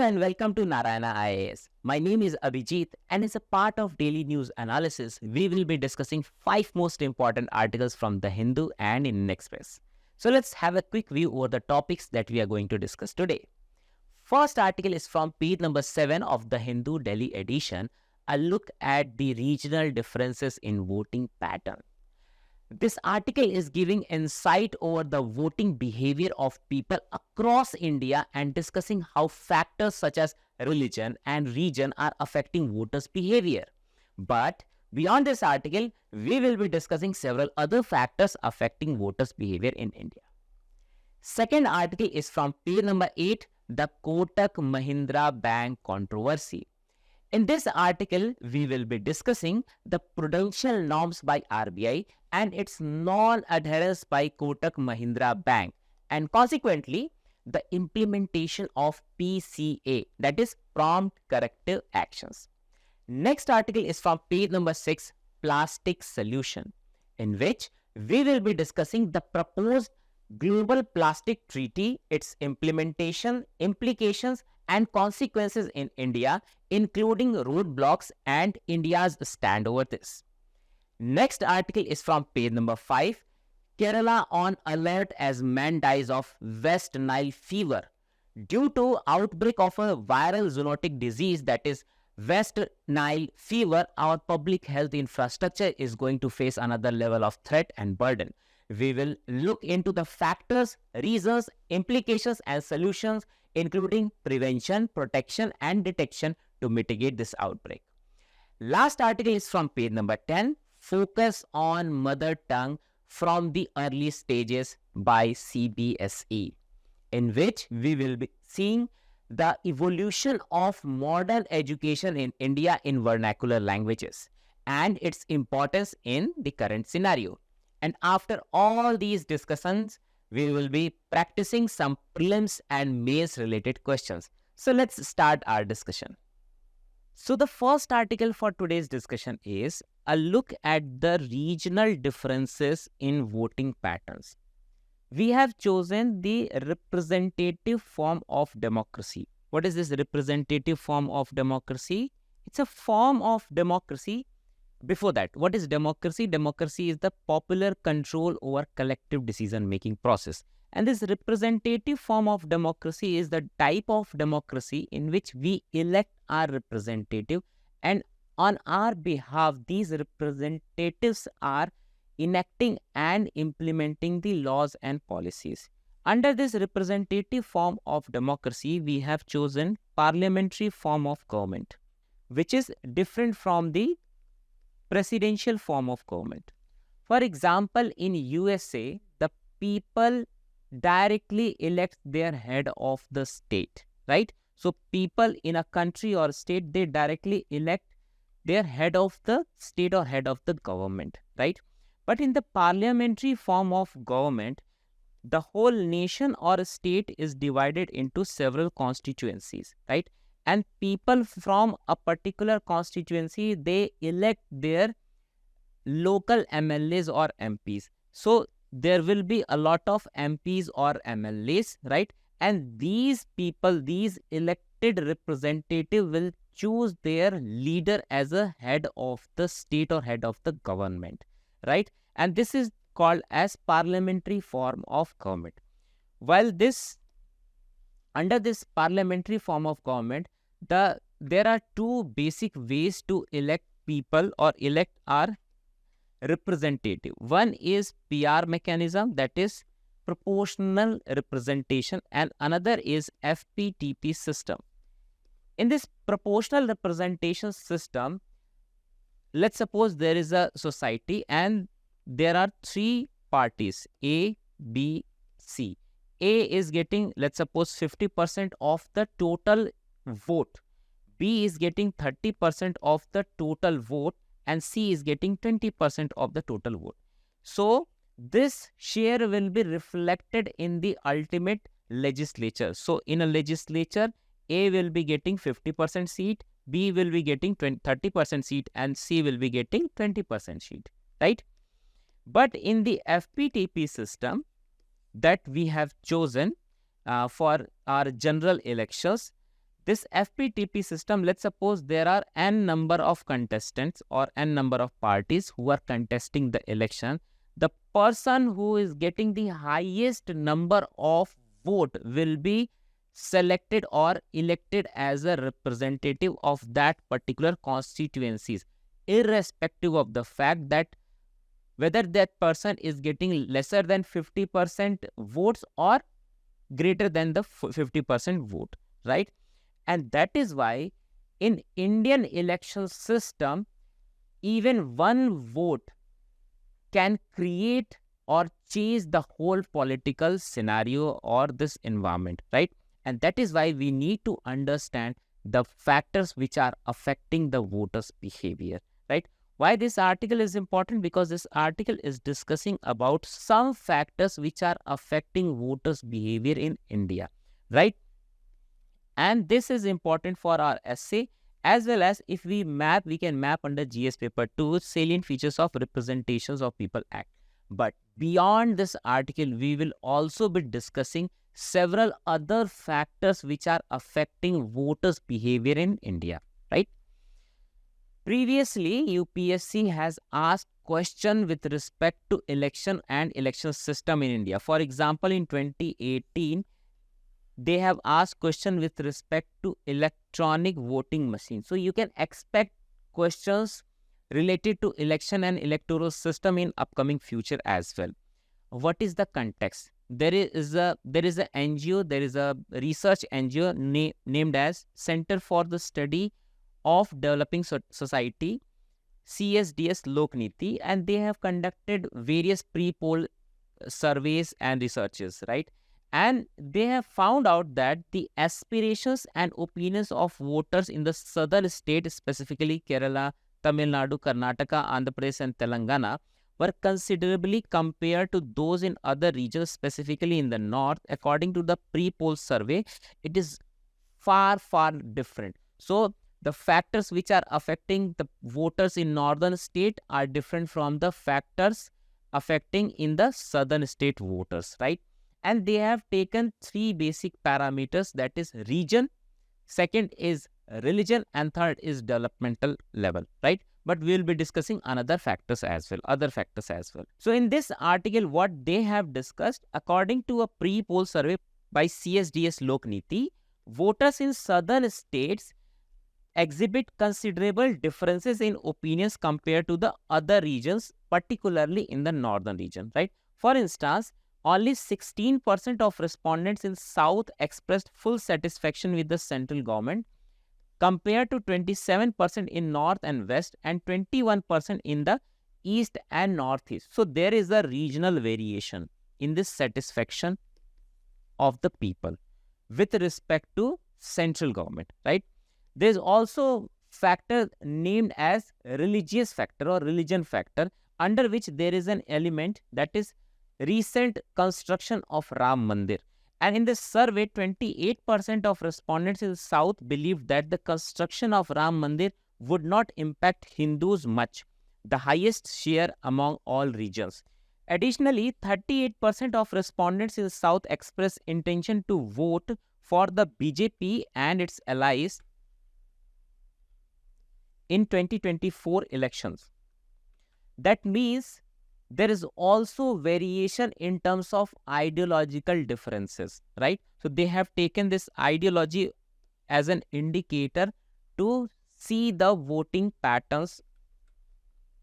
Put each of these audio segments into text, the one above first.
and welcome to Narayana IAS. My name is Abhijit and as a part of Daily News Analysis, we will be discussing 5 most important articles from The Hindu and Indian Express. So let's have a quick view over the topics that we are going to discuss today. First article is from page number 7 of The Hindu Delhi edition, a look at the regional differences in voting pattern. This article is giving insight over the voting behavior of people across India and discussing how factors such as religion and region are affecting voters' behavior. But beyond this article, we will be discussing several other factors affecting voters' behavior in India. Second article is from page number 8, the Kotak Mahindra Bank controversy. In this article, we will be discussing the prudential norms by RBI and its non-adherence by Kotak Mahindra Bank and consequently the implementation of PCA, that is prompt corrective actions. Next article is from page number 6, plastic solution, in which we will be discussing the proposed global plastic treaty, its implementation, implications and consequences in India, including roadblocks and India's stand over this. Next article is from page number 5, Kerala on alert as man dies of West Nile fever. Due to outbreak of a viral zoonotic disease, that is West Nile fever, our public health infrastructure is going to face another level of threat and burden. We will look into the factors, reasons, implications and solutions, including prevention, protection and detection to mitigate this outbreak. Last article is from page number 10, Focus on Mother Tongue from the Early Stages by CBSE, in which we will be seeing the evolution of modern education in India in vernacular languages and its importance in the current scenario. And after all these discussions, we will be practicing some prelims and mains related questions. So let's start our discussion. So the first article for today's discussion is a look at the regional differences in voting patterns. We have chosen the representative form of democracy. What is this representative form of democracy? It's a form of democracy. Before that, what is democracy? Democracy is the popular control over collective decision-making process. And this representative form of democracy is the type of democracy in which we elect our representative, and on our behalf, these representatives are enacting and implementing the laws and policies. Under this representative form of democracy, we have chosen parliamentary form of government, which is different from the presidential form of government. For example, in USA, the people directly elect their head of the state, right? So people in a country or state, they directly elect their head of the state or head of the government, right? But in the parliamentary form of government, the whole nation or state is divided into several constituencies, right? And people from a particular constituency, they elect their local MLAs or MPs. So there will be a lot of MPs or MLAs, right? And these people, these elected representative will choose their leader as a head of the state or head of the government, right? And this is called as parliamentary form of government. While under this parliamentary form of government, there are two basic ways to elect people or elect our representative. One is PR mechanism, that is proportional representation, and another is FPTP system. In this proportional representation system, let's suppose there is a society and there are 3 parties, A, B, C. A is getting, let's suppose, 50% of the total vote. B is getting 30% of the total vote and C is getting 20% of the total vote. So this share will be reflected in the ultimate legislature. So in a legislature, A will be getting 50% seat, B will be getting 30% seat and C will be getting 20% seat, right? But in the FPTP system that we have chosen for our general elections, This FPTP system, let's suppose there are n number of contestants or n number of parties who are contesting the election. The person who is getting the highest number of vote will be selected or elected as a representative of that particular constituencies, irrespective of the fact that whether that person is getting lesser than 50% votes or greater than the 50% vote, right? And that is why in Indian election system, even one vote can create or change the whole political scenario or this environment, right? And that is why we need to understand the factors which are affecting the voters' behavior, right? Why this article is important? Because this article is discussing about some factors which are affecting voters' behavior in India, right? And this is important for our essay, as well as if we map, we can map under GS paper 2 salient features of Representations of People Act. But beyond this article, we will also be discussing several other factors which are affecting voters' behavior in India, right? Previously, UPSC has asked question with respect to election and election system in India. For example, in 2018, they have asked question with respect to electronic voting machine. So you can expect questions related to election and electoral system in upcoming future as well. What is the context? There is a NGO, there is a research NGO named as Center for the Study of Developing Society, CSDS Lokniti, and they have conducted various pre-poll surveys and researches, right? And they have found out that the aspirations and opinions of voters in the southern state, specifically Kerala, Tamil Nadu, Karnataka, Andhra Pradesh and Telangana, were considerably compared to those in other regions, specifically in the north. According to the pre-poll survey, it is far, far different. So the factors which are affecting the voters in northern state are different from the factors affecting in the southern state voters, right? And they have taken three basic parameters, that is region, second is religion, and third is developmental level, right? But we will be discussing other factors as well. So in this article, what they have discussed, according to a pre-poll survey by CSDS Lokniti, voters in southern states exhibit considerable differences in opinions compared to the other regions, particularly in the northern region, right? For instance, only 16% of respondents in South expressed full satisfaction with the central government, compared to 27% in North and West and 21% in the East and Northeast. So there is a regional variation in this satisfaction of the people with respect to central government, right? There is also factor named as religious factor or religion factor, under which there is an element, that is recent construction of Ram Mandir. And in this survey, 28% of respondents in the South believed that the construction of Ram Mandir would not impact Hindus much, the highest share among all regions. Additionally, 38% of respondents in the South expressed intention to vote for the BJP and its allies in 2024 elections. That means there is also variation in terms of ideological differences, right? So they have taken this ideology as an indicator to see the voting patterns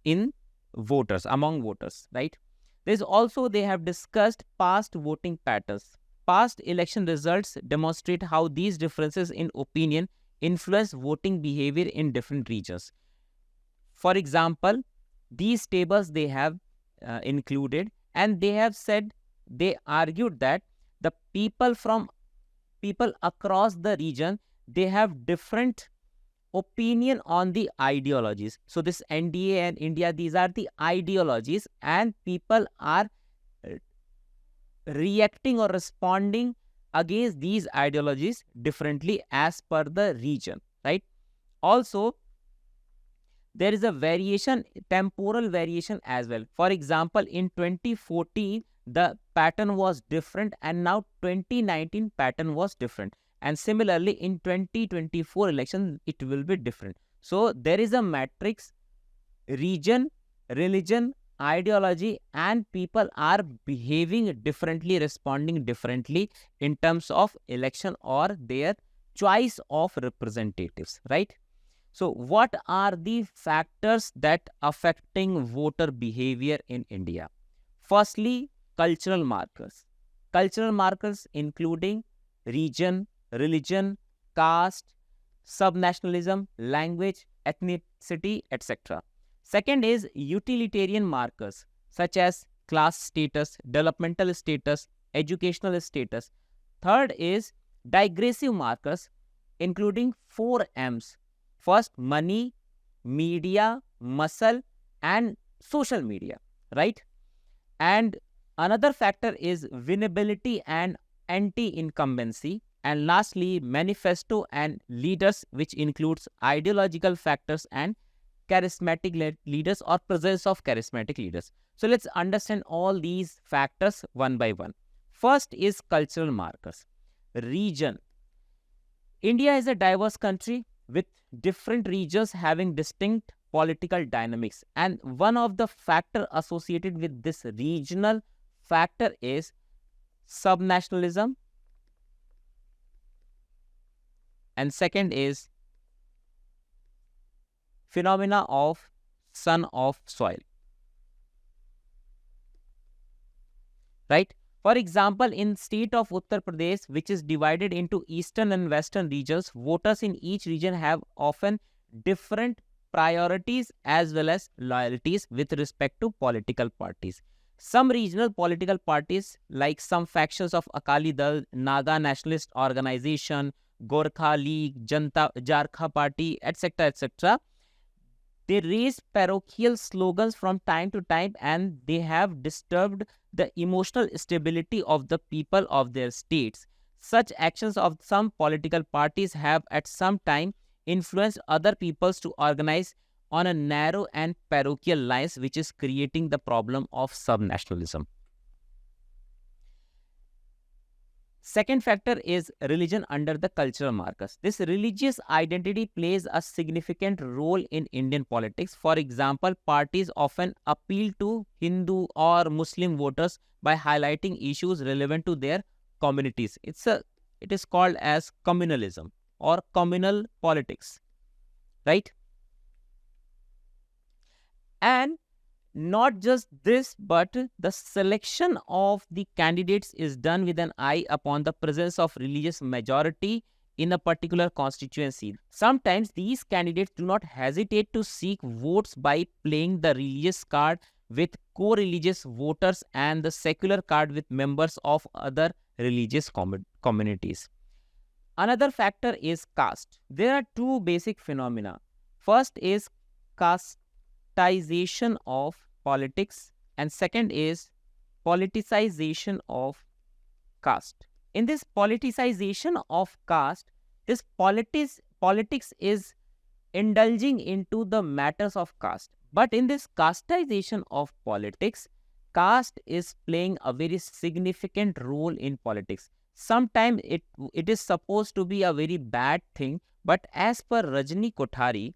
in voters, among voters, right? There's also, they have discussed past voting patterns. Past election results demonstrate how these differences in opinion influence voting behavior in different regions. For example, these tables they have included, and they have said, they argued that the people across the region, they have different opinion on the ideologies. So this NDA and India, these are the ideologies, and people are reacting or responding against these ideologies differently as per the region, right? Also, there is a variation, temporal variation as well. For example, in 2014, the pattern was different, and now 2019 pattern was different. And similarly, in 2024 election, it will be different. So there is a matrix: region, religion, ideology, and people are behaving differently, responding differently in terms of election or their choice of representatives, right? So what are the factors that affecting voter behavior in India? Firstly, cultural markers. Cultural markers including region, religion, caste, subnationalism, language, ethnicity, etc. Second is utilitarian markers such as class status, developmental status, educational status. Third is digressive markers including 4 M's. First, money, media, muscle, and social media, right? And another factor is winnability and anti-incumbency. And lastly, manifesto and leaders, which includes ideological factors and charismatic leaders or presence of charismatic leaders. So let's understand all these factors one by one. First is cultural markers. Region. India is a diverse country with different regions having distinct political dynamics. And one of the factors associated with this regional factor is subnationalism. And second is phenomena of son of soil. Right? For example, in state of Uttar Pradesh, which is divided into eastern and western regions, voters in each region have often different priorities as well as loyalties with respect to political parties. Some regional political parties, like some factions of Akali Dal, Naga Nationalist Organization, Gorkha League, Janta Jarkha Party, etc., etc., they raise parochial slogans from time to time, and they have disturbed the emotional stability of the people of their states. Such actions of some political parties have at some time influenced other peoples to organize on a narrow and parochial lines, which is creating the problem of subnationalism. Second factor is religion under the cultural markers. This religious identity plays a significant role in Indian politics. For example, parties often appeal to Hindu or Muslim voters by highlighting issues relevant to their communities. It is called as communalism or communal politics, right? And not just this, but the selection of the candidates is done with an eye upon the presence of religious majority in a particular constituency. Sometimes these candidates do not hesitate to seek votes by playing the religious card with co-religious voters and the secular card with members of other religious communities. Another factor is caste. There are two basic phenomena. First is casteization of politics, and second is politicization of caste. In this politicization of caste, this politics is indulging into the matters of caste. But in this casteization of politics, caste is playing a very significant role in politics. Sometimes it is supposed to be a very bad thing, but as per Rajni Kothari,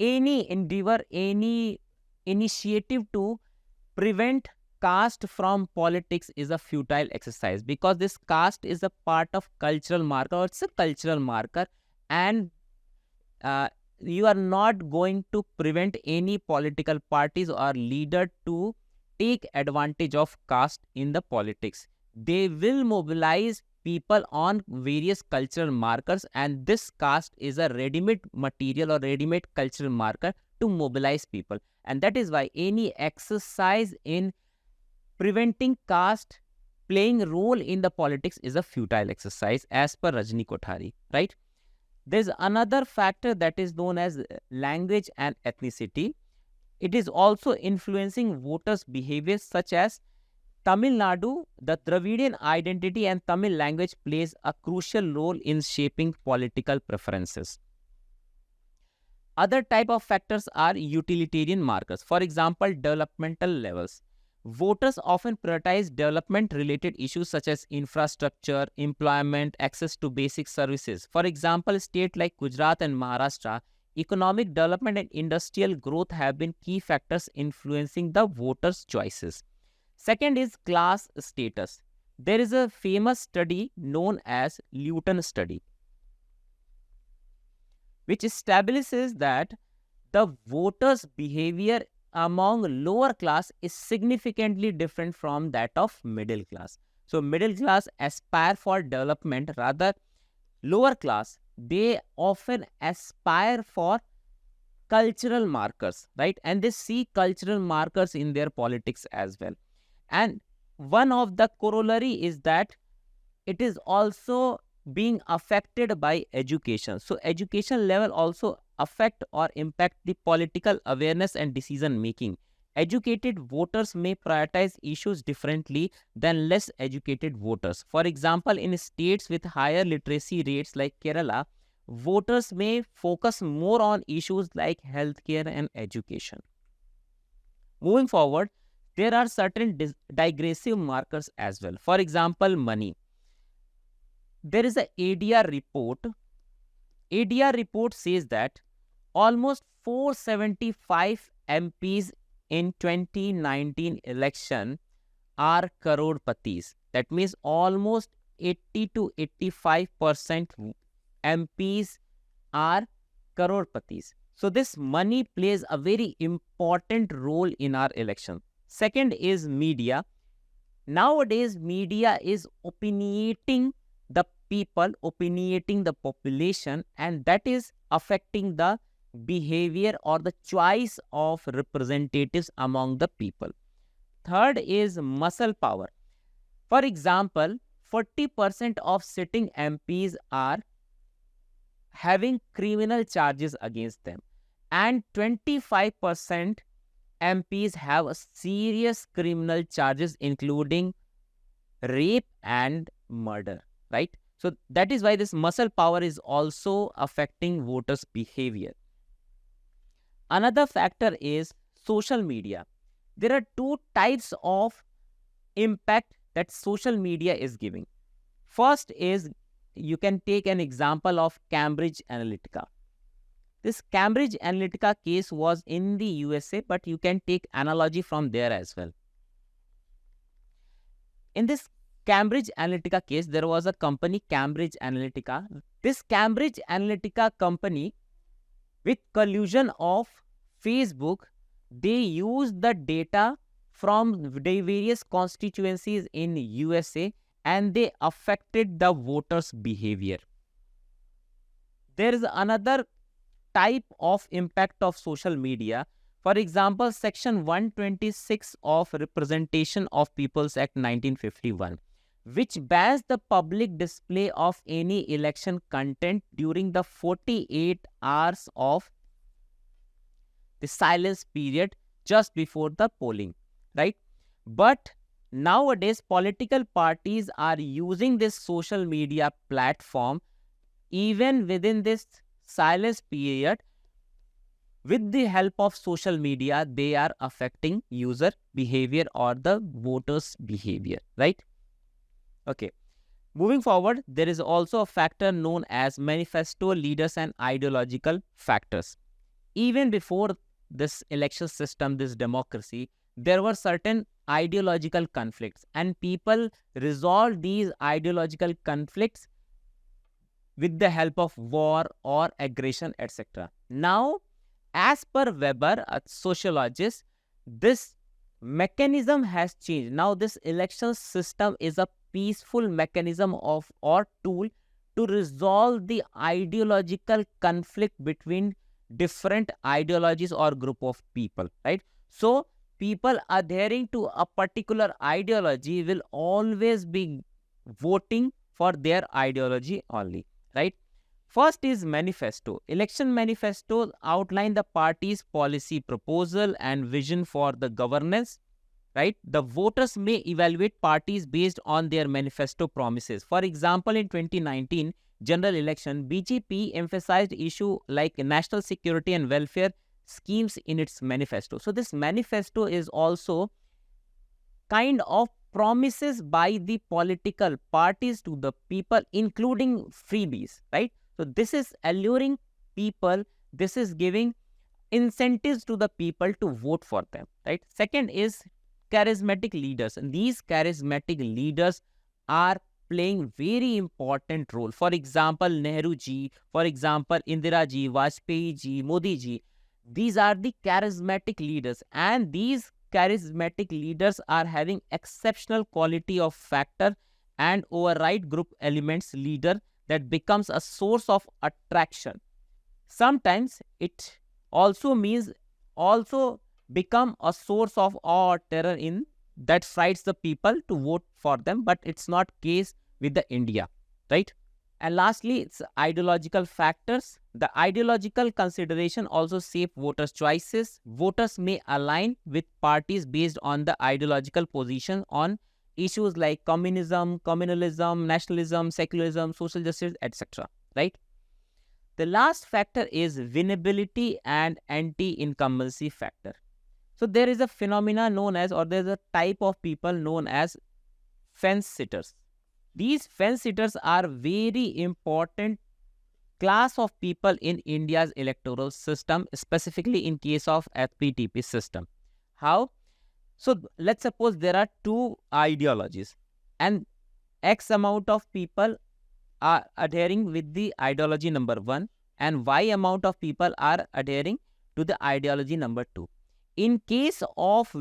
any endeavor, any initiative to prevent caste from politics is a futile exercise, because this caste is a part of cultural marker, or it's a cultural marker, and you are not going to prevent any political parties or leader to take advantage of caste in the politics. They will mobilize people on various cultural markers, and this caste is a ready-made material or ready-made cultural marker to mobilize people. And that is why any exercise in preventing caste playing a role in the politics is a futile exercise as per Rajni Kothari, right? There's another factor that is known as language and ethnicity. It is also influencing voters' behavior, such as Tamil Nadu, the Dravidian identity and Tamil language plays a crucial role in shaping political preferences. Other type of factors are utilitarian markers. For example, developmental levels. voters often prioritize development-related issues such as infrastructure, employment, access to basic services. For example, states like Gujarat and Maharashtra, economic development and industrial growth have been key factors influencing the voters' choices. Second is class status. There is a famous study known as Luton study, which establishes that the voters' behavior among lower class is significantly different from that of middle class. So middle class aspire for development, rather lower class, they often aspire for cultural markers, right? And they see cultural markers in their politics as well. And one of the corollary is that it is also being affected by education. So education level also affect or impact the political awareness and decision making. Educated voters may prioritize issues differently than less educated voters. For example, in states with higher literacy rates like Kerala, voters may focus more on issues like healthcare and education. Moving forward, there are certain digressive markers as well. For example, money. There is a ADR report. ADR report says that almost 475 MPs in 2019 election are crorepati's. That means almost 80 to 85% MPs are crorepati's. So this money plays a very important role in our election. Second is media. Nowadays, media is opinionating the people, opinionating the population, and that is affecting the behavior or the choice of representatives among the people. Third is muscle power. For example, 40% of sitting MPs are having criminal charges against them, and 25% MPs have a serious criminal charges including rape and murder, right? So that is why this muscle power is also affecting voters' behavior. Another factor is social media. There are two types of impact that social media is giving. First is, you can take an example of Cambridge Analytica. This Cambridge Analytica case was in the USA, but you can take analogy from there as well. In this Cambridge Analytica case, there was a company, Cambridge Analytica. This Cambridge Analytica company, with collusion of Facebook, they used the data from the various constituencies in USA and they affected the voters' behavior. There is another type of impact of social media. For example, Section 126 of Representation of Peoples Act 1951, which bans the public display of any election content during the 48 hours of the silence period just before the polling, right? But nowadays, political parties are using this social media platform even within this silence period. With the help of social media, they are affecting user behavior or the voters' behavior, right? Okay. Moving forward, there is also a factor known as manifesto leaders and ideological factors. Even before this election system, this democracy, there were certain ideological conflicts and people resolved these ideological conflicts with the help of war or aggression, etc. Now, as per Weber, a sociologist, this mechanism has changed. Now, this election system is a peaceful mechanism of or tool to resolve the ideological conflict between different ideologies or group of people, right? So, people adhering to a particular ideology will always be voting for their ideology only, right? First is manifesto. Election manifestos outline the party's policy proposal and vision for the governance, right? The voters may evaluate parties based on their manifesto promises. For example, in 2019 general election, BJP emphasized issues like national security and welfare schemes in its manifesto. So this manifesto is also kind of promises by the political parties to the people, including freebies, right? So this is alluring people. This is giving incentives to the people to vote for them, right? Second is charismatic leaders. And these charismatic leaders are playing very important role. For example, Nehru ji, for example, Indira ji, Vajpayee ji, Modi ji. These are the charismatic leaders, and these charismatic leaders are having exceptional quality of factor and override group elements leader that becomes a source of attraction. Sometimes it also means also become a source of awe or terror in that frights the people to vote for them, but it's not case with the India, right? And lastly, it's ideological factors. The ideological consideration also shape voters' choices. Voters may align with parties based on the ideological position on issues like communism, communalism, nationalism, secularism, social justice, etc., right? The last factor is winnability and anti-incumbency factor. So there is a phenomena known as, or there's a type of people known as fence sitters. These fence sitters are very important class of people in India's electoral system, specifically in case of FPTP system. How? So let's suppose there are two ideologies and X amount of people are adhering with the ideology number 1 and Y amount of people are adhering to the ideology number 2. In case of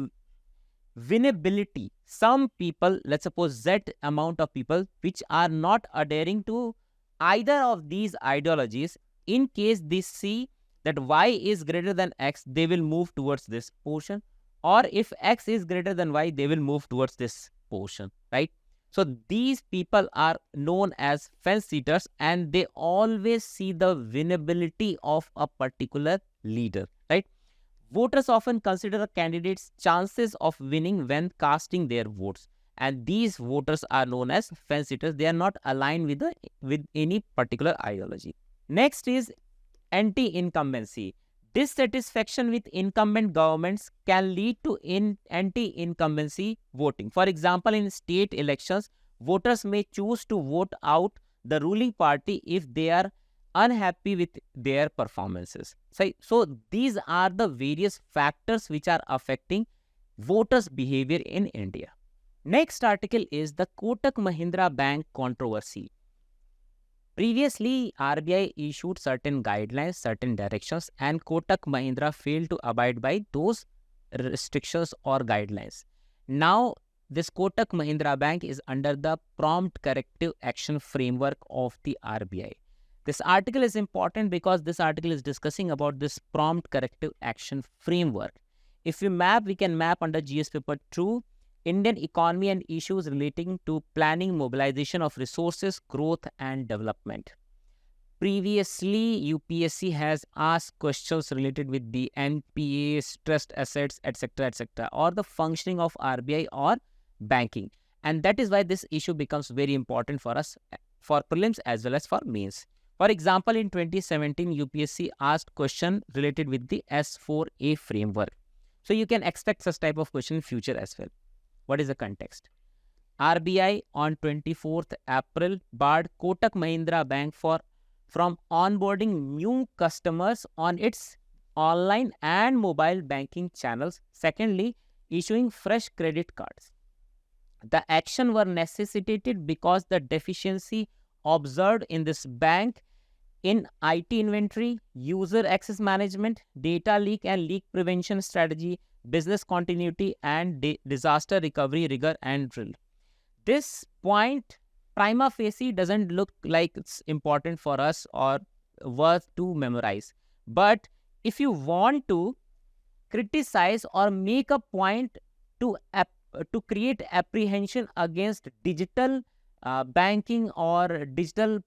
winnability, some people, let's suppose Z amount of people which are not adhering to either of these ideologies, in case they see that Y is greater than X, they will move towards this portion, or if X is greater than Y, they will move towards this portion, right? So these people are known as fence sitters, and they always see the winnability of a particular leader, right? Voters often consider a candidate's chances of winning when casting their votes, and these voters are known as fence sitters. They are not aligned with any particular ideology. Next is anti-incumbency. Dissatisfaction with incumbent governments can lead to anti-incumbency voting. For example, in state elections, voters may choose to vote out the ruling party if they are unhappy with their performances. So these are the various factors which are affecting voters' behavior in India. Next article is the Kotak Mahindra Bank controversy. Previously, RBI issued certain guidelines, certain directions, and Kotak Mahindra failed to abide by those restrictions or guidelines. Now, this Kotak Mahindra Bank is under the prompt corrective action framework of the RBI. This article is important because this article is discussing about this prompt corrective action framework. If we can map under GS paper 2, Indian economy and issues relating to planning, mobilization of resources, growth and development. Previously, UPSC has asked questions related with the NPA, stressed assets, etc., etc., or the functioning of RBI or banking. And that is why this issue becomes very important for us, for prelims as well as for mains. For example, in 2017, UPSC asked question related with the S4A framework. So you can expect such type of question in future as well. What is the context? RBI on 24th April barred Kotak Mahindra Bank from onboarding new customers on its online and mobile banking channels. Secondly, issuing fresh credit cards. The action were necessitated because the deficiency observed in this bank in IT inventory, user access management, data leak and leak prevention strategy, business continuity and disaster recovery rigor and drill. This point prima facie doesn't look like it's important for us or worth to memorize. But if you want to criticize or make a point to create apprehension against digital banking or digital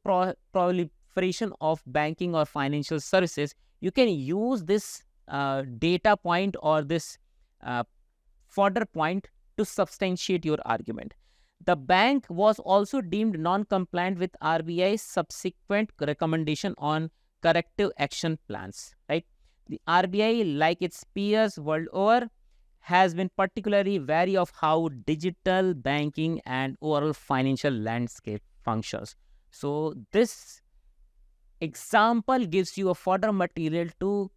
proliferation of banking or financial services, you can use this data point or this further point to substantiate your argument. The bank was also deemed non-compliant with RBI's subsequent recommendation on corrective action plans, right? The RBI, like its peers world over, has been particularly wary of how digital banking and overall financial landscape functions. So this example gives you a further material to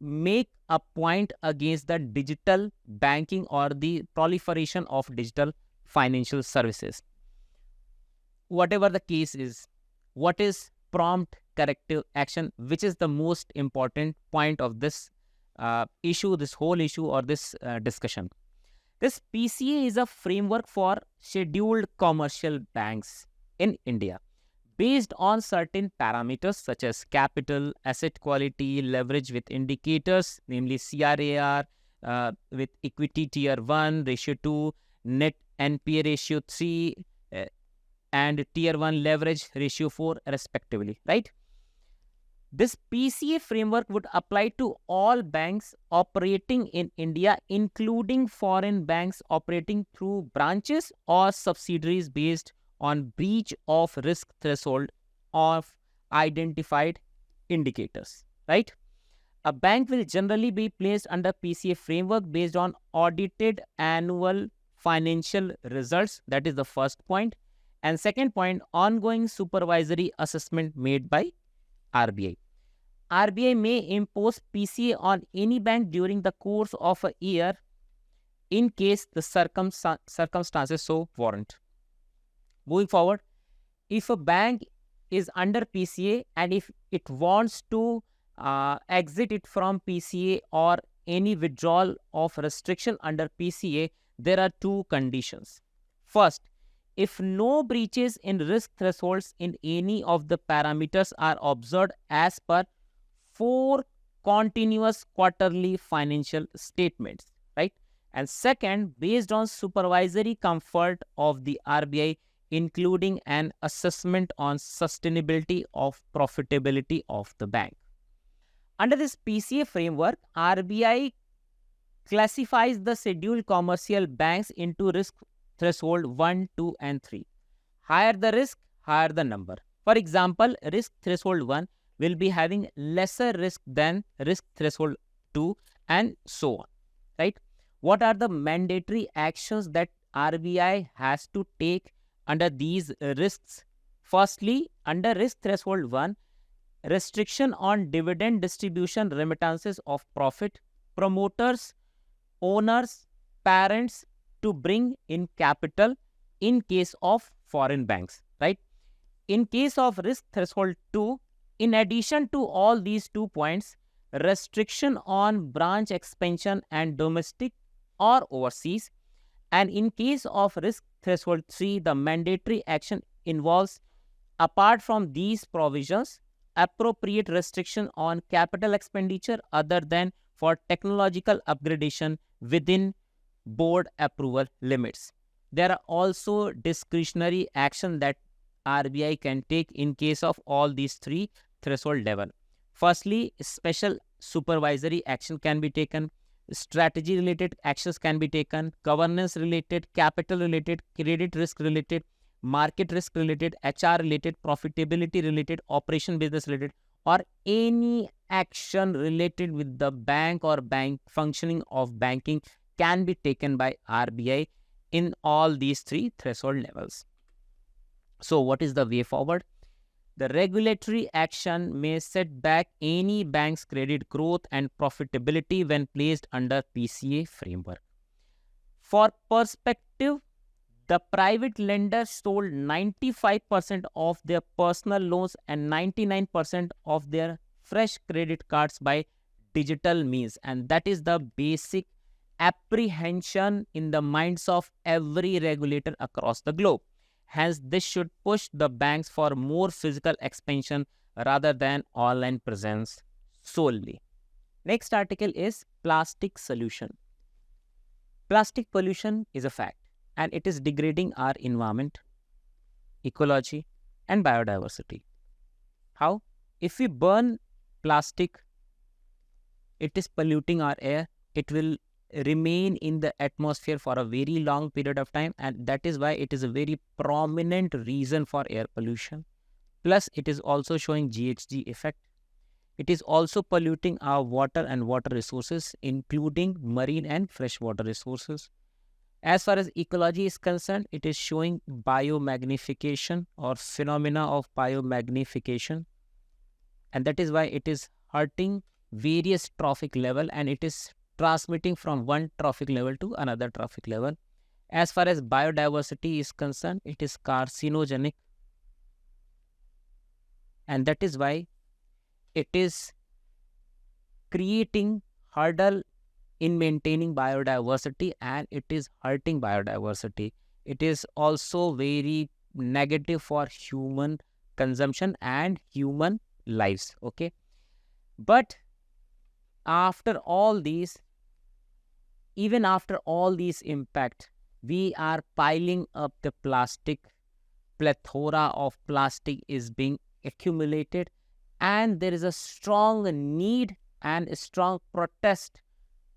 make a point against the digital banking or the proliferation of digital financial services. Whatever the case is, what is prompt corrective action, which is the most important point of this issue, this whole issue or this discussion. This PCA is a framework for scheduled commercial banks in India based on certain parameters such as capital, asset quality, leverage with indicators, namely CRAR, with equity tier 1, ratio 2, net NPA ratio 3, and tier 1 leverage ratio 4 respectively, right? This PCA framework would apply to all banks operating in India, including foreign banks operating through branches or subsidiaries based on breach of risk threshold of identified indicators, right? A bank will generally be placed under PCA framework based on audited annual financial results. That is the first point. And second point, ongoing supervisory assessment made by RBI. RBI may impose PCA on any bank during the course of a year in case the circumstances so warrant. Moving forward, if a bank is under PCA and if it wants to exit it from PCA or any withdrawal of restriction under PCA, there are two conditions. First, if no breaches in risk thresholds in any of the parameters are observed as per 4 continuous quarterly financial statements, right? And second, based on supervisory comfort of the RBI, including an assessment on sustainability of profitability of the bank. Under this PCA framework, RBI classifies the scheduled commercial banks into risk threshold 1, 2, and 3. Higher the risk, higher the number. For example, risk threshold 1 will be having lesser risk than risk threshold 2 and so on, right? What are the mandatory actions that RBI has to take under these risks? Firstly, under risk threshold 1, restriction on dividend distribution remittances of profit, promoters, owners, parents to bring in capital in case of foreign banks, right? In case of risk threshold 2, in addition to all these 2 points, restriction on branch expansion and domestic or overseas. And in case of risk threshold 3, the mandatory action involves, apart from these provisions, appropriate restriction on capital expenditure other than for technological upgradation within board approval limits. There are also discretionary action that RBI can take in case of all these 3 threshold level. Firstly, special supervisory action can be taken, strategy related actions can be taken, governance related, capital related, credit risk related, market risk related, HR related, profitability related, operation business related, or any action related with the bank or bank functioning of banking can be taken by RBI in all these 3 threshold levels. So what is the way forward? The regulatory action may set back any bank's credit growth and profitability when placed under PCA framework. For perspective, the private lenders sold 95% of their personal loans and 99% of their fresh credit cards by digital means, and that is the basic apprehension in the minds of every regulator across the globe. Hence, this should push the banks for more physical expansion rather than online presence solely. Next article is plastic solution. Plastic pollution is a fact and it is degrading our environment, ecology, and biodiversity. How? If we burn plastic, it is polluting our air. It will remain in the atmosphere for a very long period of time, and that is why it is a very prominent reason for air pollution. Plus, it is also showing GHG effect. It is also polluting our water and water resources, including marine and freshwater resources. As far as ecology is concerned, it is showing biomagnification or phenomena of biomagnification, and that is why it is hurting various trophic level, and it is transmitting from one trophic level to another trophic level. As far as biodiversity is concerned, it is carcinogenic, and that is why it is creating hurdle in maintaining biodiversity, and it is hurting biodiversity. It is also very negative for human consumption and human lives. Okay, but after all these, even after all these impact, we are piling up the plastic. Plethora of plastic is being accumulated, and there is a strong need and a strong protest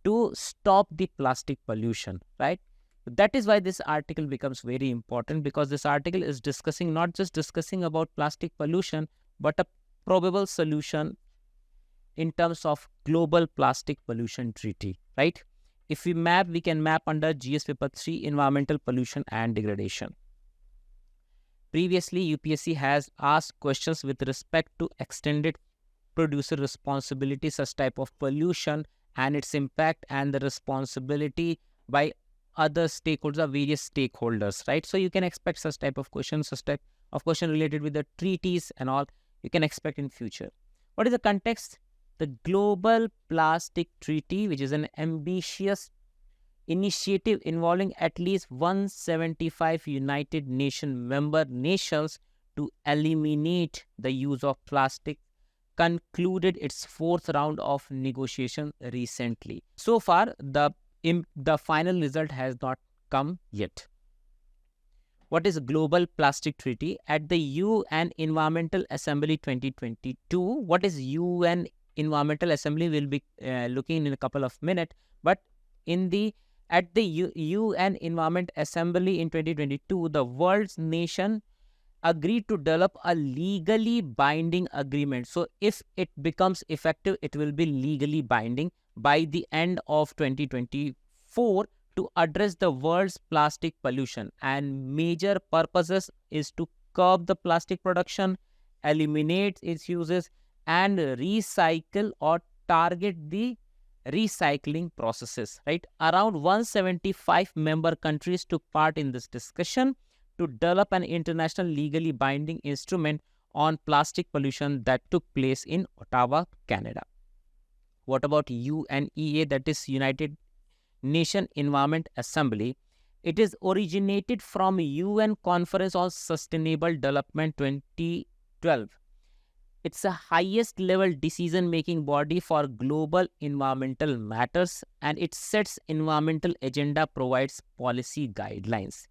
to stop the plastic pollution, right? That is why this article becomes very important, because this article is discussing, not just discussing about plastic pollution, but a probable solution in terms of global plastic pollution treaty, right? If we map, we can map under GS paper 3, environmental pollution and degradation. Previously, UPSC has asked questions with respect to extended producer responsibility, such type of pollution and its impact, and the responsibility by other stakeholders, various stakeholders, right? So you can expect such type of questions, such type of question related with the treaties and all, you can expect in future. What is the context? The Global Plastic Treaty, which is an ambitious initiative involving at least 175 United Nations member nations to eliminate the use of plastic, concluded its fourth round of negotiation recently. So far, the final result has not come yet. What is Global Plastic Treaty? At the UN Environmental Assembly 2022, what is UN Environmental Assembly? We'll be looking in a couple of minutes, but at the UN Environment Assembly in 2022, the world's nation agreed to develop a legally binding agreement. So if it becomes effective, it will be legally binding by the end of 2024 to address the world's plastic pollution. And major purposes is to curb the plastic production, eliminate its uses, and recycle or target the recycling processes, right? Around 175 member countries took part in this discussion to develop an international legally binding instrument on plastic pollution that took place in Ottawa, Canada. What about UNEA, that is United Nations Environment Assembly? It is originated from UN Conference on Sustainable Development 2012. It's the highest level decision-making body for global environmental matters, and it sets environmental agenda, provides policy guidelines,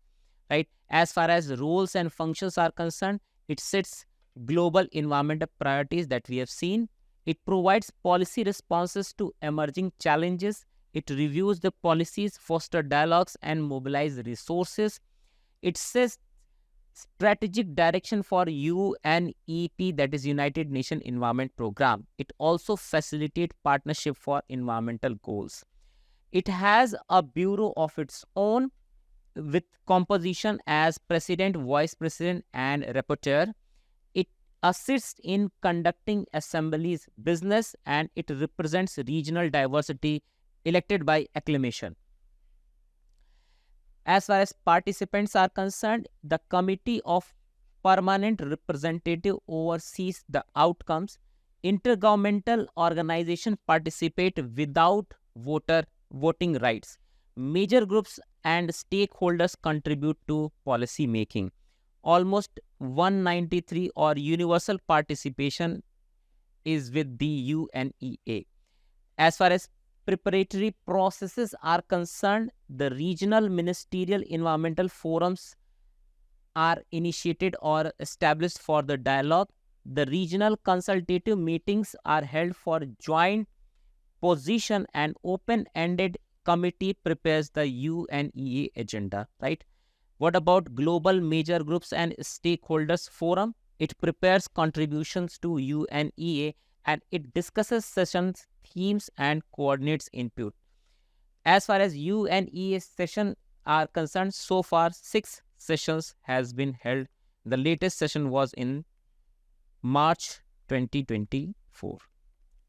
right? As far as roles and functions are concerned, it sets global environmental priorities that we have seen. It provides policy responses to emerging challenges. It reviews the policies, foster dialogues, and mobilize resources. It sets strategic direction for UNEP, that is United Nations Environment Program. It also facilitates partnership for environmental goals. It has a bureau of its own with composition as president, vice president, and rapporteur. It assists in conducting assemblies business, and it represents regional diversity, elected by acclamation. As far as participants are concerned, the Committee of Permanent Representative oversees the outcomes. Intergovernmental organizations participate without voting rights. Major groups and stakeholders contribute to policy making. Almost 193 or universal participation is with the UNEA. As far as preparatory processes are concerned, the regional ministerial environmental forums are initiated or established for the dialogue. The regional consultative meetings are held for joint position, and open-ended committee prepares the UNEA agenda, right? What about global major groups and stakeholders forum? It prepares contributions to UNEA and it discusses sessions, themes, and coordinates input. As far as UNEA session are concerned, so far 6 sessions has been held. The latest session was in March 2024.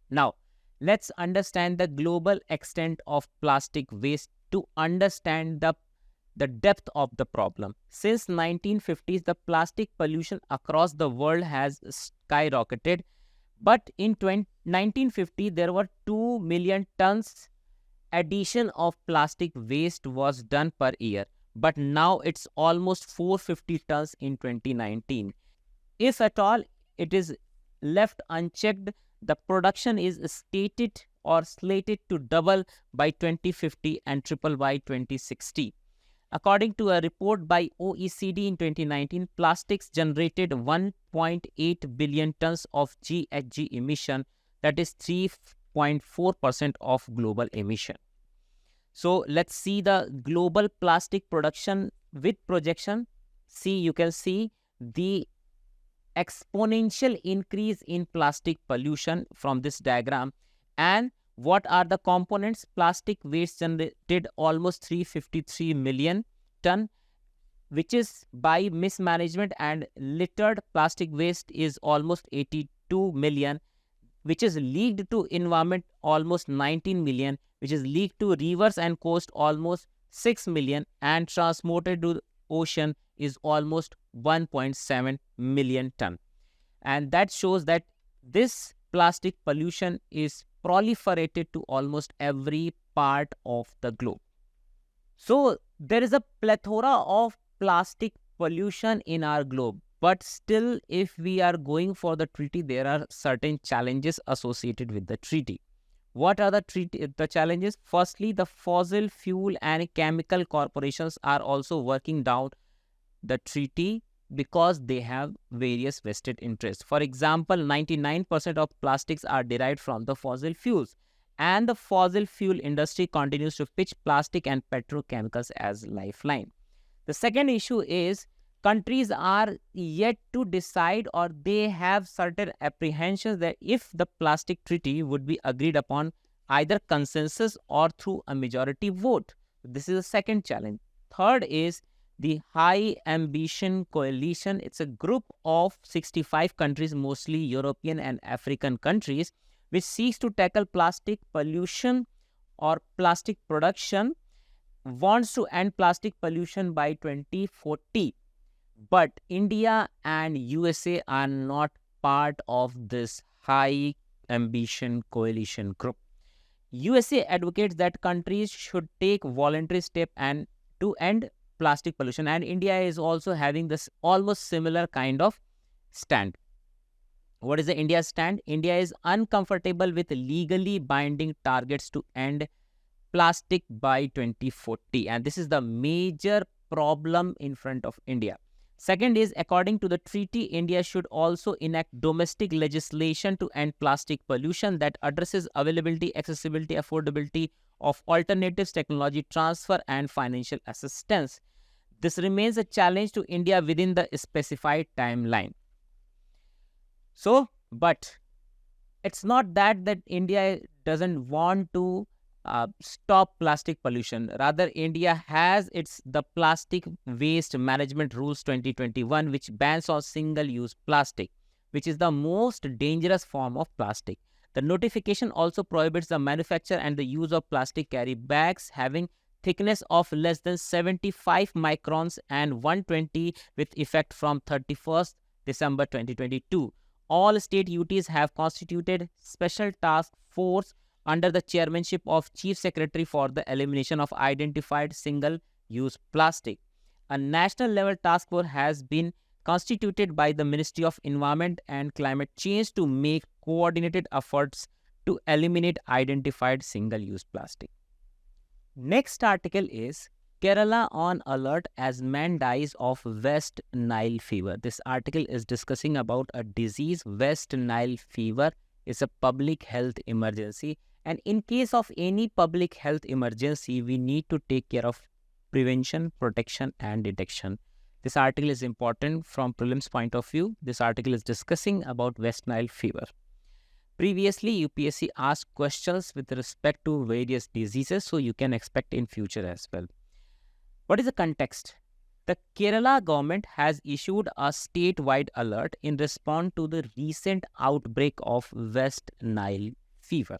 Now, let's understand the global extent of plastic waste to understand the depth of the problem. Since 1950s, the plastic pollution across the world has skyrocketed. But in 1950, there were 2 million tons addition of plastic waste was done per year. But now it's almost 450 tons in 2019. If at all it is left unchecked, the production is stated or slated to double by 2050 and triple by 2060. According to a report by OECD in 2019, plastics generated 1.8 billion tons of GHG emission, that is 3.4% of global emission. So let's see the global plastic production with projection. See, you can see the exponential increase in plastic pollution from this diagram. And what are the components? Plastic waste generated almost 353 million ton, which is by mismanagement and littered plastic waste is almost 82 million, which is leaked to environment almost 19 million, which is leaked to rivers and coast almost 6 million, and transported to the ocean is almost 1.7 million ton. And that shows that this plastic pollution is proliferated to almost every part of the globe. So there is a plethora of plastic pollution in our globe. But still, if we are going for the treaty, there are certain challenges associated with the treaty. What are the challenges? Firstly, the fossil fuel and chemical corporations are also working down the treaty because they have various vested interests. For example, 99% of plastics are derived from the fossil fuels, and the fossil fuel industry continues to pitch plastic and petrochemicals as lifeline. The second issue is countries are yet to decide, or they have certain apprehensions that if the plastic treaty would be agreed upon either consensus or through a majority vote. This is the second challenge. Third is the High Ambition Coalition. It's a group of 65 countries, mostly European and African countries, which seeks to tackle plastic pollution or plastic production, wants to end plastic pollution by 2040. But India and USA are not part of this High Ambition Coalition group. USA advocates that countries should take voluntary steps and to end plastic pollution, and India is also having this almost similar kind of stand. What is the India stand? India is uncomfortable with legally binding targets to end plastic by 2040, and this is the major problem in front of India. Second is, according to the treaty, India should also enact domestic legislation to end plastic pollution that addresses availability, accessibility, affordability of alternatives, technology transfer, and financial assistance. This remains a challenge to India within the specified timeline. So, but it's not that India doesn't want to stop plastic pollution. Rather, India has the Plastic Waste Management Rules 2021, which bans on single-use plastic, which is the most dangerous form of plastic. The notification also prohibits the manufacture and the use of plastic carry bags having thickness of less than 75 microns and 120 with effect from 31st December 2022. All state UTs have constituted special task force under the chairmanship of Chief Secretary for the elimination of identified single-use plastic. A national level task force has been constituted by the Ministry of Environment and Climate Change to make coordinated efforts to eliminate identified single-use plastic. Next article is Kerala on alert as man dies of West Nile fever. This article is discussing about a disease. West Nile fever is a public health emergency. And in case of any public health emergency, we need to take care of prevention, protection, and detection. This article is important from prelims point of view. This article is discussing about West Nile fever. Previously, UPSC asked questions with respect to various diseases, so you can expect in future as well. What is the context? The Kerala government has issued a statewide alert in response to the recent outbreak of West Nile fever.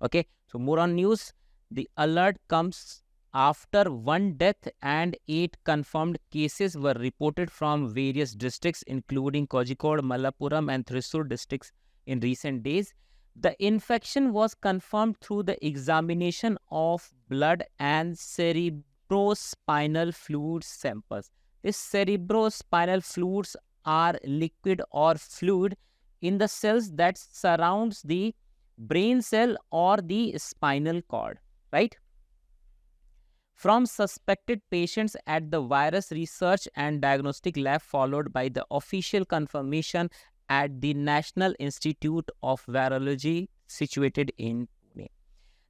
Okay, so more on news. The alert comes after 1 death and 8 confirmed cases were reported from various districts, including Kozhikode, Malappuram, and Thrissur districts in recent days. The infection was confirmed through the examination of blood and cerebrospinal fluid samples. These cerebrospinal fluids are liquid or fluid in the cells that surrounds the brain cell or the spinal cord, right? From suspected patients at the Virus Research and Diagnostic Lab, followed by the official confirmation at the National Institute of Virology situated in Pune.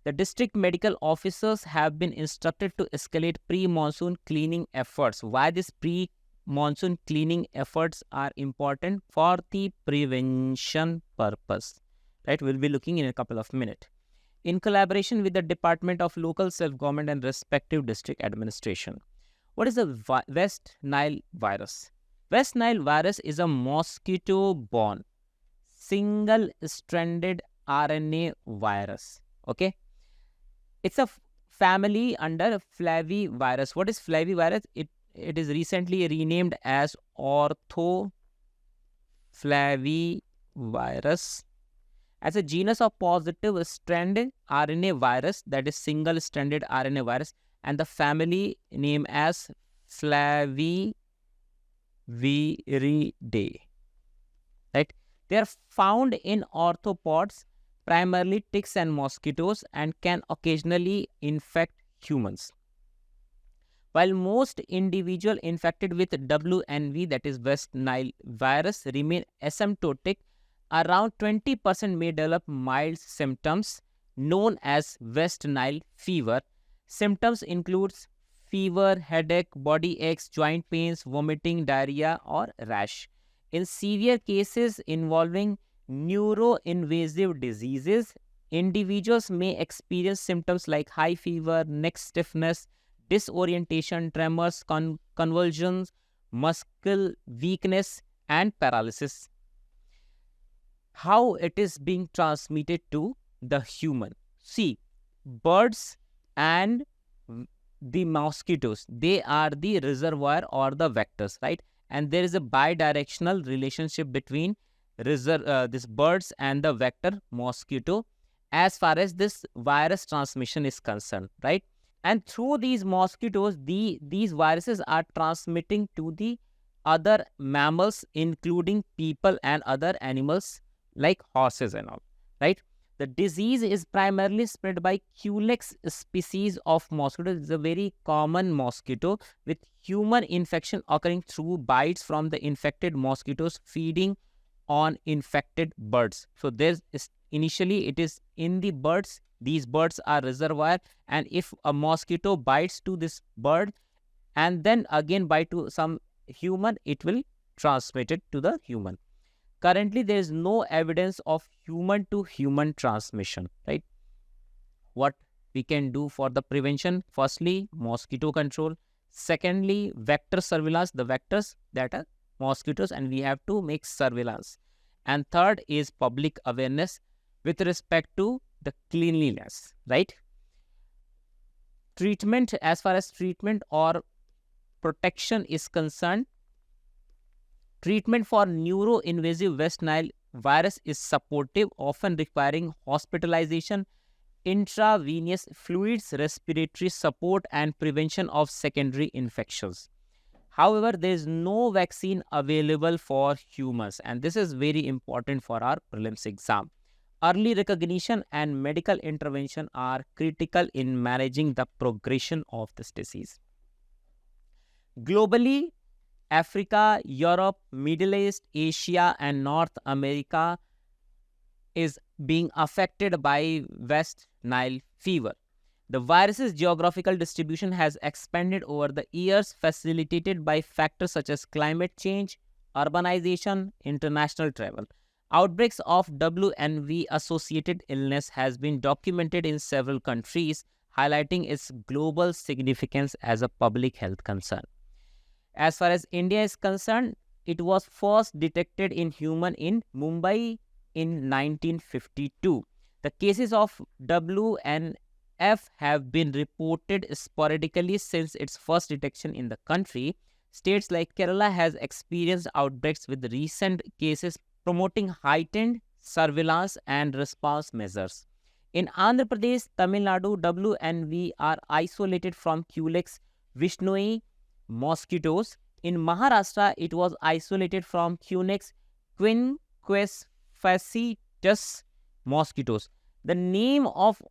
The district medical officers have been instructed to escalate pre-monsoon cleaning efforts. Why these pre-monsoon cleaning efforts are important? For the prevention purpose, right? We'll be looking in a couple of minutes. In collaboration with the Department of Local Self-Government and respective district administration. What is the West Nile virus? West Nile virus is a mosquito-borne, single-stranded RNA virus. Okay, it's a family under flavivirus. What is flavivirus? It is recently renamed as orthoflavivirus. As a genus of positive stranded RNA virus, that is single-stranded RNA virus, and the family name as Flaviviridae. Right? They are found in arthropods, primarily ticks and mosquitoes, and can occasionally infect humans. While most individuals infected with WNV, that is West Nile virus, remain asymptotic, around 20% may develop mild symptoms known as West Nile fever. Symptoms include fever, headache, body aches, joint pains, vomiting, diarrhea, or rash. In severe cases involving neuroinvasive diseases, individuals may experience symptoms like high fever, neck stiffness, disorientation, tremors, convulsions, muscle weakness, and paralysis. How it is being transmitted to the human? See, birds and the mosquitoes, they are the reservoir or the vectors, right? And there is a bidirectional relationship between this birds and the vector mosquito as far as this virus transmission is concerned, right? And through these mosquitoes, these viruses are transmitting to the other mammals, including people and other animals like horses and all, right? The disease is primarily spread by Culex species of mosquito. It's a very common mosquito with human infection occurring through bites from the infected mosquitoes feeding on infected birds. So initially it is in the birds. These birds are reservoir, and if a mosquito bites to this bird and then again bite to some human, it will transmit it to the human. Currently, there is no evidence of human-to-human transmission, right? What we can do for the prevention? Firstly, mosquito control. Secondly, vector surveillance. The vectors that are mosquitoes, and we have to make surveillance. And third is public awareness with respect to the cleanliness, right? Treatment, as far as treatment or protection is concerned, treatment for neuroinvasive West Nile virus is supportive, often requiring hospitalization, intravenous fluids, respiratory support, and prevention of secondary infections. However, there is no vaccine available for humans, and this is very important for our prelims exam. Early recognition and medical intervention are critical in managing the progression of this disease. Globally, Africa, Europe, Middle East, Asia, and North America is being affected by West Nile fever. The virus's geographical distribution has expanded over the years, facilitated by factors such as climate change, urbanization, international travel. Outbreaks of WNV associated illness has been documented in several countries, highlighting its global significance as a public health concern. As far as India is concerned, it was first detected in human in Mumbai in 1952. The cases of WNF have been reported sporadically since its first detection in the country. States like Kerala has experienced outbreaks with recent cases promoting heightened surveillance and response measures. In Andhra Pradesh, Tamil Nadu, WNV are isolated from Culex vishnui mosquitoes. In Maharashtra, it was isolated from Cunex quinquefacitus mosquitoes. The name of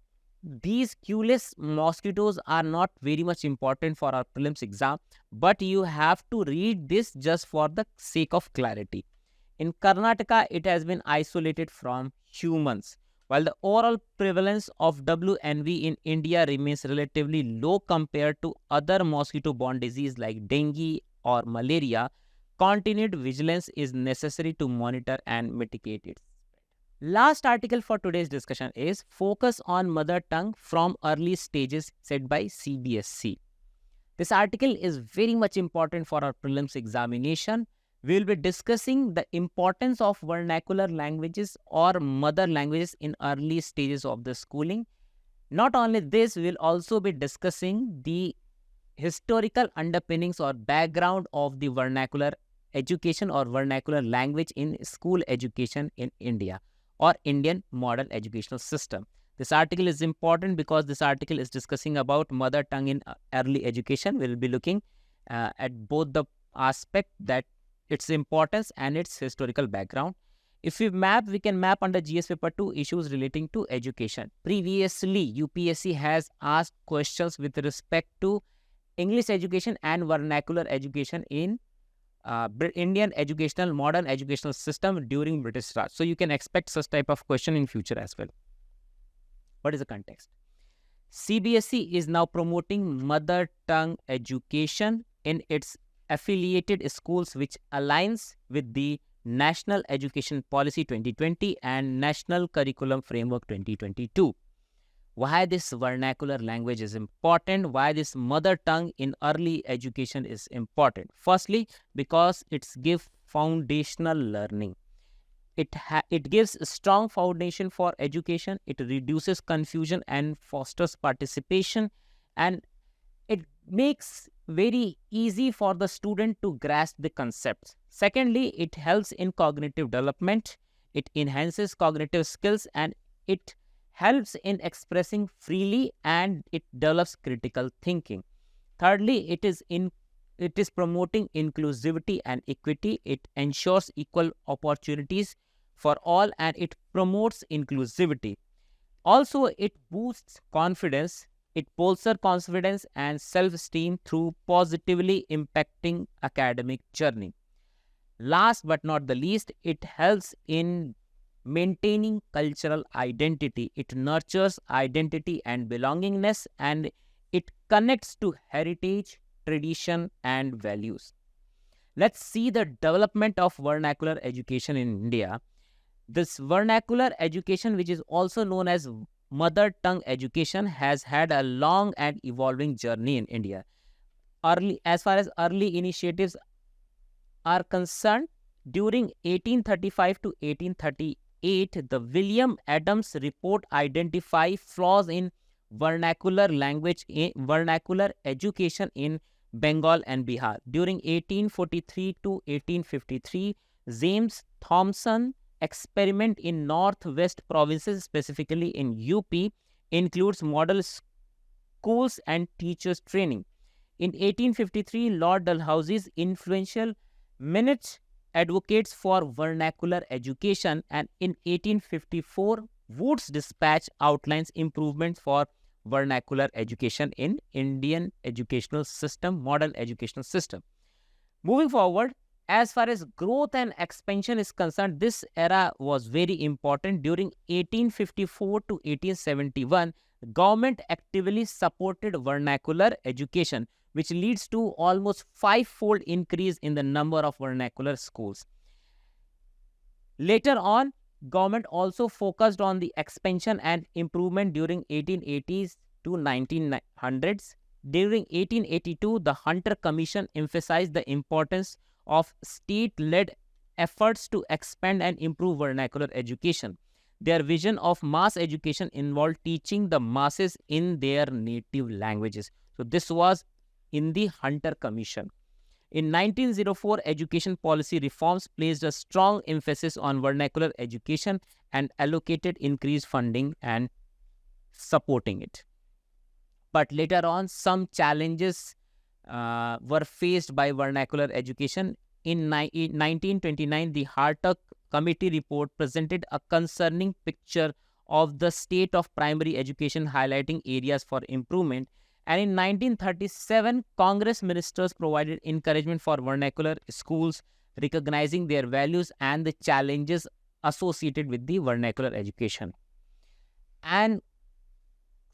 these Culex mosquitoes are not very much important for our prelims exam, but you have to read this just for the sake of clarity. In Karnataka, it has been isolated from humans. While the overall prevalence of WNV in India remains relatively low compared to other mosquito-borne diseases like dengue or malaria, continued vigilance is necessary to monitor and mitigate its spread. Last article for today's discussion is Focus on Mother Tongue from Early Stages, said by CBSE. This article is very much important for our prelims examination. We will be discussing the importance of vernacular languages or mother languages in early stages of the schooling. Not only this, we will also be discussing the historical underpinnings or background of the vernacular education or vernacular language in school education in India or Indian model educational system. This article is important because this article is discussing about mother tongue in early education. We will be looking at both the aspect, that its importance and its historical background. If we can map under GS paper 2 issues relating to education. Previously, UPSC has asked questions with respect to English education and vernacular education in Indian educational, modern educational system during British Raj. So you can expect such type of question in future as well. What is the context? CBSE is now promoting mother tongue education in its affiliated schools, which aligns with the National Education Policy 2020 and National Curriculum Framework 2022. Why this vernacular language is important? Why this mother tongue in early education is important? Firstly, because it gives foundational learning. It gives a strong foundation for education. It reduces confusion and fosters participation, and it makes very easy for the student to grasp the concepts. Secondly, it helps in cognitive development. It enhances cognitive skills and it helps in expressing freely, and it develops critical thinking. Thirdly, it is promoting inclusivity and equity. It ensures equal opportunities for all and it promotes inclusivity. Also, it boosts confidence. It bolsters confidence and self-esteem through positively impacting academic journey. Last but not the least, it helps in maintaining cultural identity. It nurtures identity and belongingness, and it connects to heritage, tradition, and values. Let's see the development of vernacular education in India. This vernacular education, which is also known as mother tongue education, has had a long and evolving journey in India. As far as early initiatives are concerned, during 1835 to 1838, the William Adams report identified flaws in vernacular education in Bengal and Bihar. During 1843 to 1853, James Thomson experiment in northwest provinces, specifically in UP, includes model schools and teachers training. In 1853, Lord Dalhousie's influential minute advocates for vernacular education, and in 1854, Wood's dispatch outlines improvements for vernacular education in Indian educational system, model educational system. Moving forward, as far as growth and expansion is concerned, this era was very important. During 1854 to 1871, the government actively supported vernacular education, which leads to almost 5-fold increase in the number of vernacular schools. Later on, government also focused on the expansion and improvement during 1880s to 1900s. During 1882, the Hunter Commission emphasized the importance of state-led efforts to expand and improve vernacular education. Their vision of mass education involved teaching the masses in their native languages. So this was in the Hunter Commission. In 1904, education policy reforms placed a strong emphasis on vernacular education and allocated increased funding and supporting it. But later on, some challenges were faced by vernacular education. In 1929, the Hartak Committee report presented a concerning picture of the state of primary education, highlighting areas for improvement. And in 1937, Congress ministers provided encouragement for vernacular schools, recognizing their values and the challenges associated with the vernacular education. And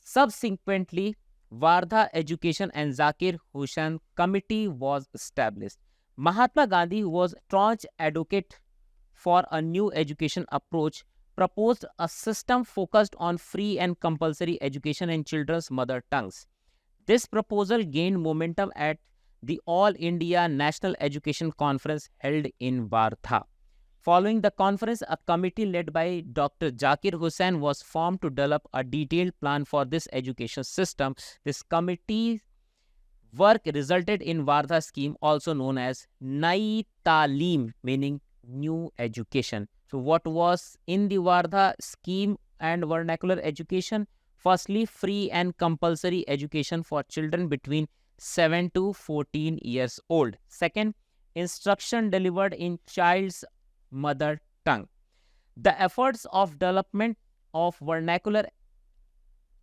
subsequently, Wardha Education and Zakir Hussain Committee was established. Mahatma Gandhi, who was a staunch advocate for a new education approach, proposed a system focused on free and compulsory education in children's mother tongues. This proposal gained momentum at the All India National Education Conference held in Wardha. Following the conference, a committee led by Dr. Zakir Hussain was formed to develop a detailed plan for this education system. This committee's work resulted in Wardha scheme, also known as Nai Taaleem, meaning new education. So what was in the Wardha scheme and vernacular education? Firstly, free and compulsory education for children between 7 to 14 years old. Second, instruction delivered in child's mother tongue. The efforts of development of vernacular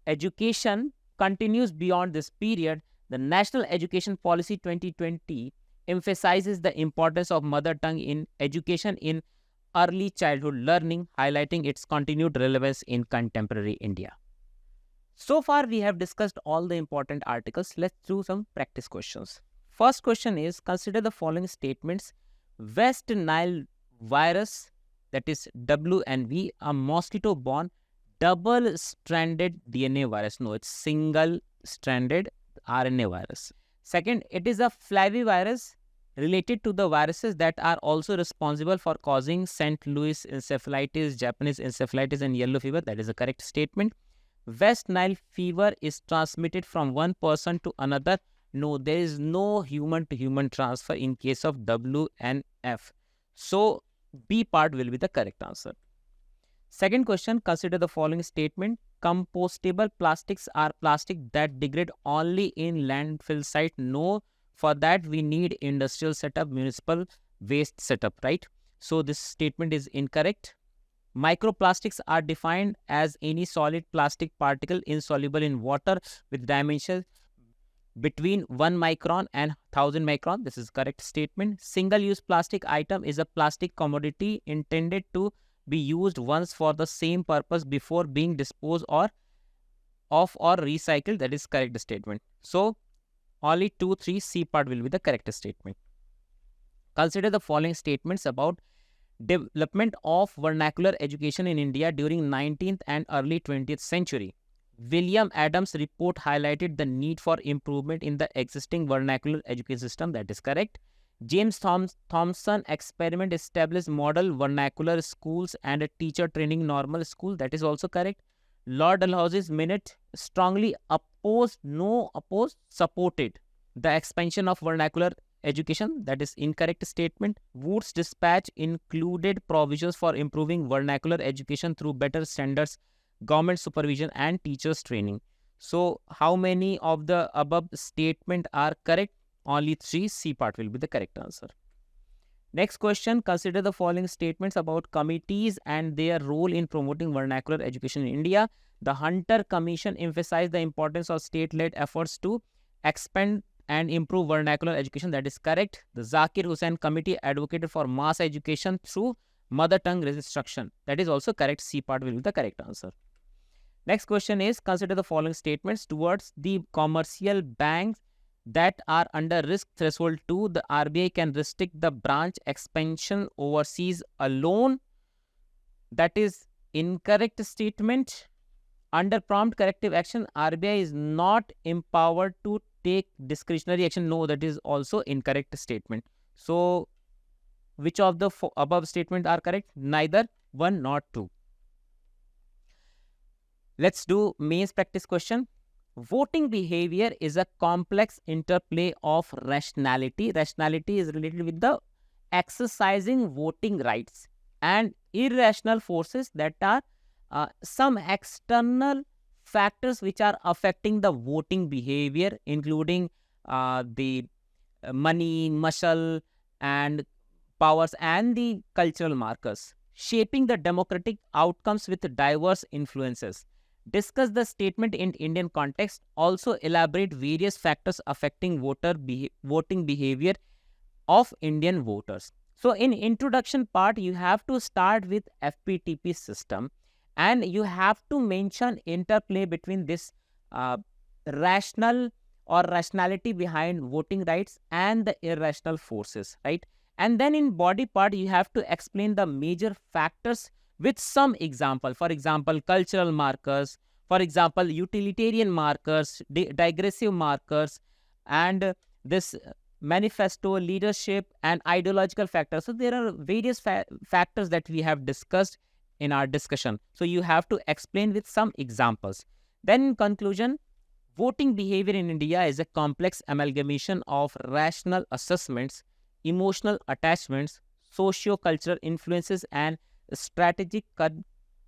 education continues beyond this period. The National Education Policy 2020 emphasizes the importance of mother tongue in education in early childhood learning, highlighting its continued relevance in contemporary India. So far, we have discussed all the important articles. Let's do some practice questions. First question is, consider the following statements. West Nile virus, that is WNV, a mosquito-borne double-stranded DNA virus. No, it's single-stranded RNA virus. Second, it is a flavivirus related to the viruses that are also responsible for causing St. Louis encephalitis, Japanese encephalitis, and yellow fever. That is a correct statement. West Nile fever is transmitted from one person to another. No, there is no human-to-human transfer in case of WNF. So, B part will be the correct answer. Second question, consider the following statement. Compostable plastics are plastic that degrade only in landfill site. No, for that we need industrial setup, municipal waste setup, right? So, this statement is incorrect. Microplastics are defined as any solid plastic particle insoluble in water with dimensions between 1 micron and 1000 micron. This is correct statement. Single-use plastic item is a plastic commodity intended to be used once for the same purpose before being disposed of or recycled. That is correct statement. So, only 2, 3, C part will be the correct statement. Consider the following statements about development of vernacular education in India during 19th and early 20th century. William Adams' report highlighted the need for improvement in the existing vernacular education system. That is correct. James Thomson experiment established model vernacular schools and a teacher training normal school. That is also correct. Lord Dalhousie's minute strongly supported the expansion of vernacular education. That is incorrect statement. Wood's dispatch included provisions for improving vernacular education through better standards, government supervision, and teachers training. So, how many of the above statement are correct? Only 3. C part will be the correct answer. Next question, consider the following statements about committees and their role in promoting vernacular education in India. The Hunter Commission emphasized the importance of state-led efforts to expand and improve vernacular education. That is correct. The Zakir Hussain Committee advocated for mass education through mother tongue instruction. That is also correct. C part will be the correct answer. Next question is, consider the following statements. Towards the commercial banks that are under risk threshold 2, the RBI can restrict the branch expansion overseas alone. That is incorrect statement. Under prompt corrective action, RBI is not empowered to take discretionary action. No, that is also incorrect statement. So, which of the above statements are correct? Neither, one, not two. Let's do mains practice question. Voting behavior is a complex interplay of rationality. Rationality is related with the exercising voting rights and irrational forces that are some external factors which are affecting the voting behavior, including the money, muscle, and powers, and the cultural markers, shaping the democratic outcomes with diverse influences. Discuss the statement in Indian context. Also elaborate various factors affecting voting behavior of Indian voters. So in introduction part, you have to start with FPTP system, and you have to mention interplay between this rational or rationality behind voting rights and the irrational forces, right? And then in body part, you have to explain the major factors with some example. For example, cultural markers, for example, utilitarian markers, digressive markers, and this manifesto, leadership, and ideological factors. So there are various factors that we have discussed in our discussion. So you have to explain with some examples. Then in conclusion, voting behavior in India is a complex amalgamation of rational assessments, emotional attachments, socio-cultural influences, and strategic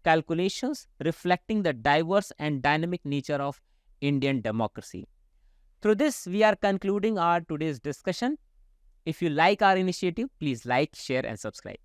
calculations reflecting the diverse and dynamic nature of Indian democracy. Through this, we are concluding our today's discussion. If you like our initiative, please like, share, and subscribe.